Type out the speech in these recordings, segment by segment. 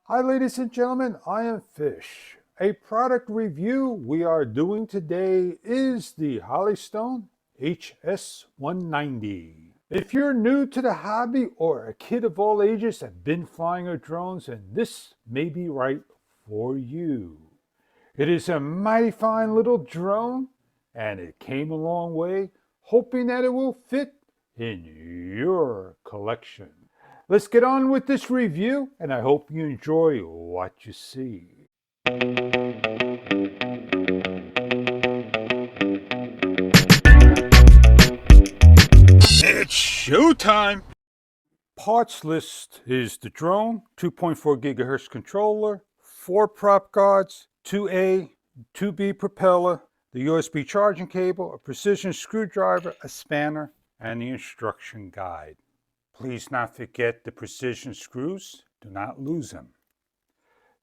Hi ladies and gentlemen, I am Fish. A product review we are doing today is the Holystone HS190. If you're new to the hobby or a kid of all ages have been flying our drones, then this may be right for you. It is a mighty fine little drone and it came a long way, hoping that it will fit in your collection. Let's get on with this review, and I hope you enjoy what you see. It's showtime! Parts list is the drone, 2.4 gigahertz controller, 4 prop guards, 2A, 2B propeller, the USB charging cable, a precision screwdriver, a spanner, and the instruction guide. Please not forget the precision screws. Do not lose them.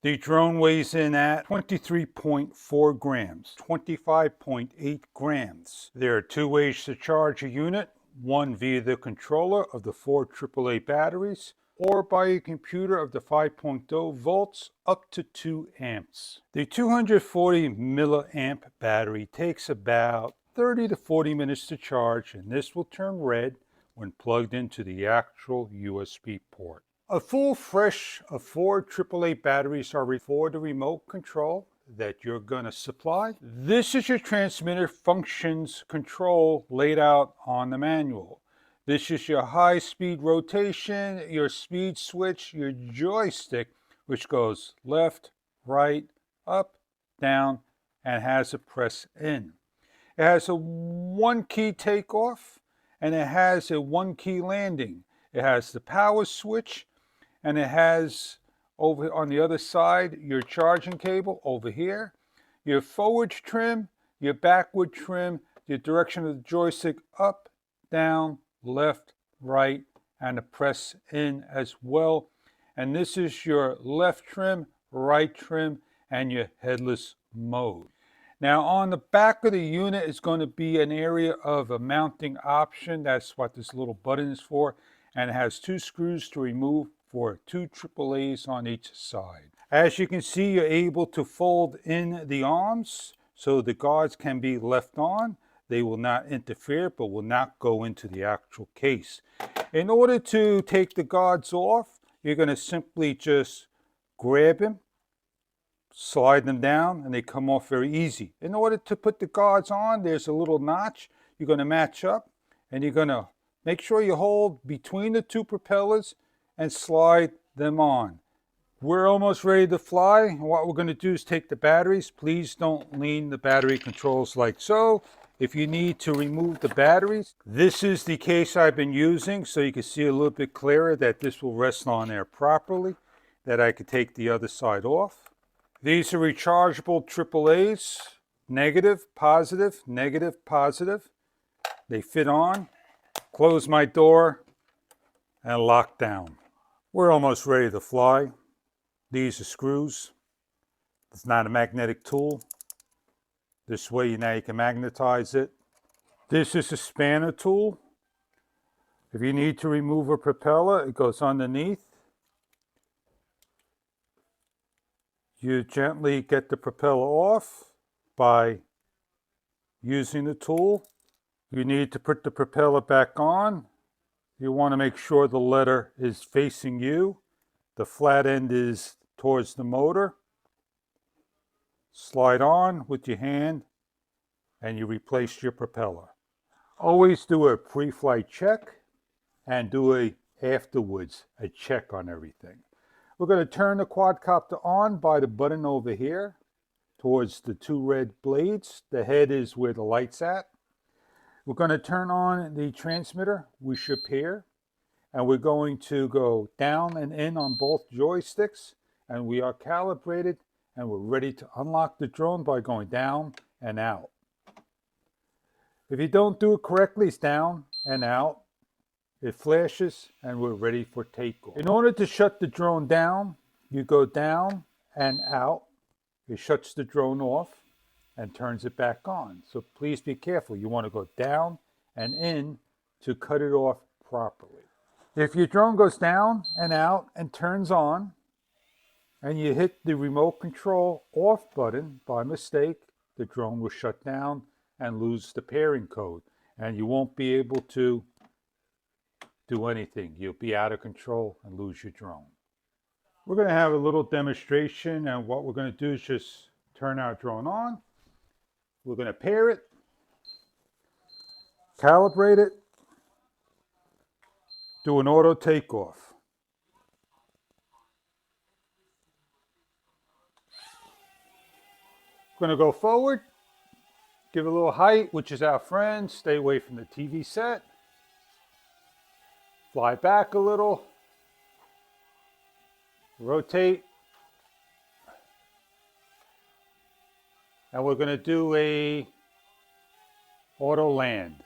The drone weighs in at 23.4 grams, 25.8 grams. There are two ways to charge a unit, one via the controller of the 4 AAA batteries, or by a computer of the 5.0 volts up to 2 amps. The 240 milliamp battery takes about 30 to 40 minutes to charge, and this will turn red when plugged into the actual USB port. A full fresh of 4 AAA batteries are for the remote control that you're going to supply. This is your transmitter functions control laid out on the manual. This is your high-speed rotation, your speed switch, your joystick, which goes left, right, up, down, and has a press in. It has a one-key takeoff, and it has a one-key landing. It has the power switch, and it has over on the other side your charging cable over here, your forward trim, your backward trim, the direction of the joystick up, down, left, right, and a press in as well. And this is your left trim, right trim, and your headless mode. Now on the back of the unit is going to be an area of a mounting option. That's what this little button is for. And it has 2 screws to remove for 2 AAAs on each side. As you can see, you're able to fold in the arms so the guards can be left on. They will not interfere, but will not go into the actual case. In order to take the guards off, you're going to simply just grab them, slide them down, and they come off very easy. In order to put the guards on, there's a little notch. You're going to match up, and you're going to make sure you hold between the 2 propellers and slide them on. We're almost ready to fly. What we're going to do is take the batteries. Please don't lean the battery controls like so. If you need to remove the batteries, this is the case I've been using, so you can see a little bit clearer that this will rest on there properly, that I could take the other side off. These are rechargeable AAAs, negative, positive, negative, positive. They fit on. Close my door and lock down. We're almost ready to fly. These are screws. It's not a magnetic tool. This way now you can magnetize it. This is a spanner tool. If you need to remove a propeller, it goes underneath. You gently get the propeller off by using the tool. You need to put the propeller back on. You want to make sure the letter is facing you. The flat end is towards the motor. Slide on with your hand and you replace your propeller. Always do a pre-flight check and do a afterwards a check on everything. We're going to turn the quadcopter on by the button over here towards the 2 red blades. The head is where the light's at. We're going to turn on the transmitter, wish up here, and we're going to go down and in on both joysticks, and we are calibrated and we're ready to unlock the drone by going down and out. If you don't do it correctly, it's down and out. It flashes and we're ready for takeoff. In order to shut the drone down, you go down and out. It shuts the drone off and turns it back on. So please be careful. You want to go down and in to cut it off properly. If your drone goes down and out and turns on, and you hit the remote control off button by mistake, the drone will shut down and lose the pairing code, and you won't be able to do anything. You'll be out of control and lose your drone. We're going to have a little demonstration, and what we're going to do is just turn our drone on. We're going to pair it, calibrate it, do an auto takeoff. We're going to go forward, give a little height, which is our friend, stay away from the TV set, fly back a little, rotate, and we're going to do a auto land.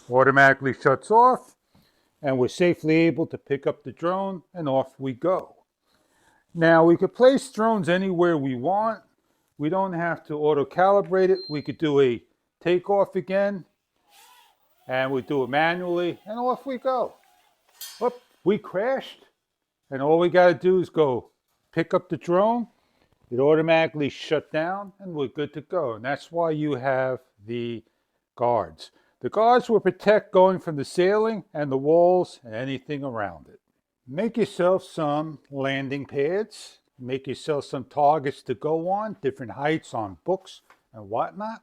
Automatically shuts off, and we're safely able to pick up the drone, and off we go. Now we could place drones anywhere we want. We don't have to auto calibrate it. We could do a takeoff again, and we do it manually, and off we go. Whoop, we crashed, and all we got to do is go pick up the drone. It automatically shut down, and we're good to go. And that's why you have the guards. The guards will protect going from the ceiling and the walls and anything around it. Make yourself some landing pads. Make yourself some targets to go on, different heights on books and whatnot.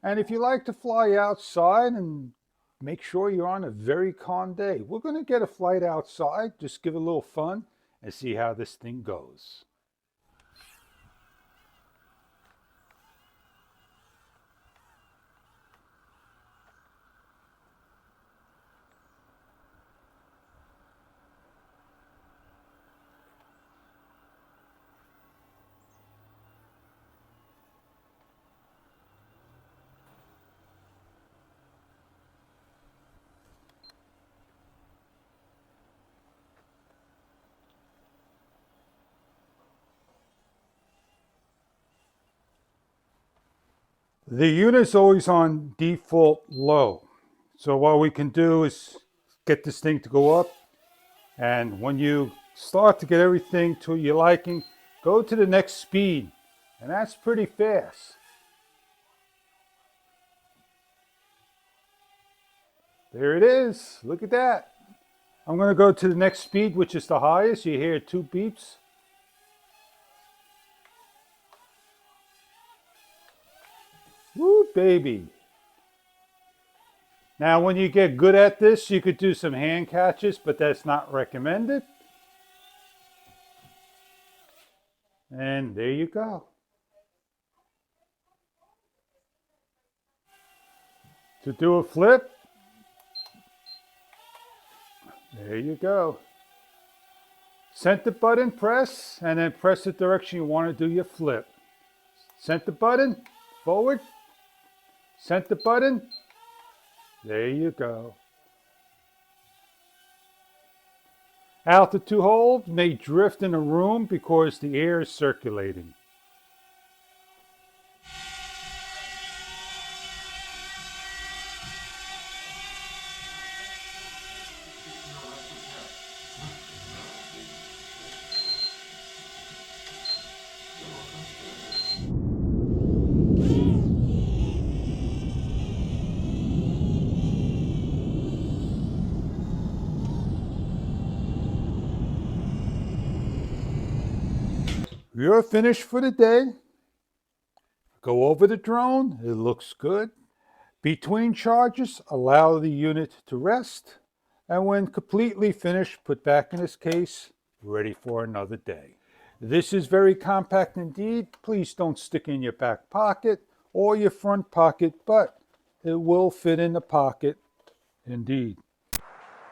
And if you like to fly outside, and make sure you're on a very calm day. We're going to get a flight outside, just give it a little fun and see how this thing goes. The unit's always on default low. So what we can do is get this thing to go up. And when you start to get everything to your liking, go to the next speed. And that's pretty fast. There it is. Look at that. I'm going to go to the next speed, which is the highest. You hear 2 beeps. Woo, baby. Now, when you get good at this, you could do some hand catches, but that's not recommended. And there you go. To do a flip, there you go. Center button, press, and then press the direction you want to do your flip. Center button, forward. Center button, there you go. Altitude hold may drift in a room because the air is circulating. You're finished for the day. Go over the drone. It looks good. Between charges, allow the unit to rest. And when completely finished, put back in its case, ready for another day. This is very compact indeed. Please don't stick in your back pocket or your front pocket, but it will fit in the pocket indeed.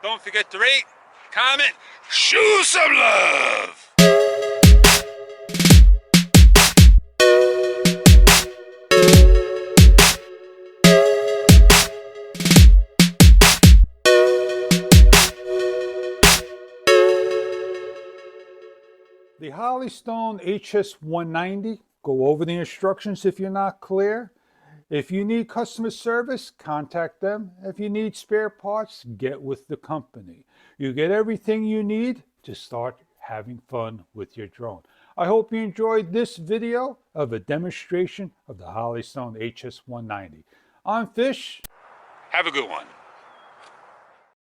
Don't forget to rate, comment, show some love! The Holystone HS190, go over the instructions if you're not clear. If you need customer service, contact them. If you need spare parts, get with the company. You get everything you need to start having fun with your drone. I hope you enjoyed this video of a demonstration of the Holystone HS190. I'm Fish. Have a good one.